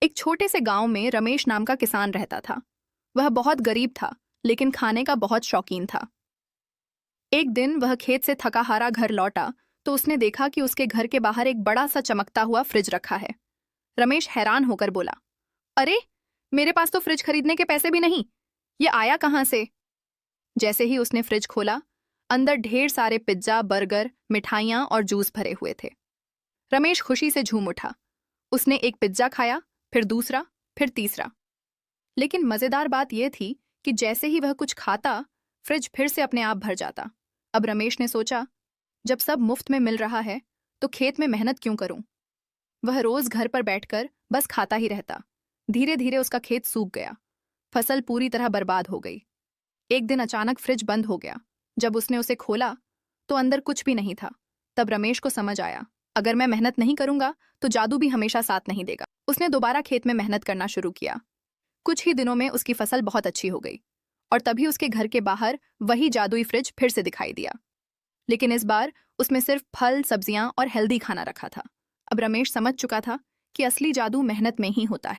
एक छोटे से गांव में रमेश नाम का किसान रहता था। वह बहुत गरीब था, लेकिन खाने का बहुत शौकीन था। एक दिन वह खेत से थका हारा घर लौटा तो उसने देखा कि उसके घर के बाहर एक बड़ा सा चमकता हुआ फ्रिज रखा है। रमेश हैरान होकर बोला, अरे, मेरे पास तो फ्रिज खरीदने के पैसे भी नहीं। ये आया कहाँ से? जैसे ही उसने फ्रिज खोला, अंदर ढेर सारे पिज्जा, बर्गर, मिठाइयाँ और जूस भरे हुए थे। रमेश खुशी से झूम उठा। उसने एक पिज्जा खाया, फिर दूसरा, फिर तीसरा। लेकिन मजेदार बात यह थी कि जैसे ही वह कुछ खाता, फ्रिज फिर से अपने आप भर जाता। अब रमेश ने सोचा, जब सब मुफ्त में मिल रहा है तो खेत में मेहनत क्यों करूं? वह रोज घर पर बैठकर बस खाता ही रहता। धीरे धीरे उसका खेत सूख गया। फसल पूरी तरह बर्बाद हो गई। एक दिन अचानक फ्रिज बंद हो गया। जब उसने उसे खोला तो अंदर कुछ भी नहीं था। तब रमेश को समझ आया, अगर मैं मेहनत नहीं करूंगा तो जादू भी हमेशा साथ नहीं देगा। उसने दोबारा खेत में मेहनत करना शुरू किया। कुछ ही दिनों में उसकी फसल बहुत अच्छी हो गई और तभी उसके घर के बाहर वही जादुई फ्रिज फिर से दिखाई दिया। लेकिन इस बार उसमें सिर्फ फल, सब्जियां और हेल्दी खाना रखा था। अब रमेश समझ चुका था कि असली जादू मेहनत में ही होता है।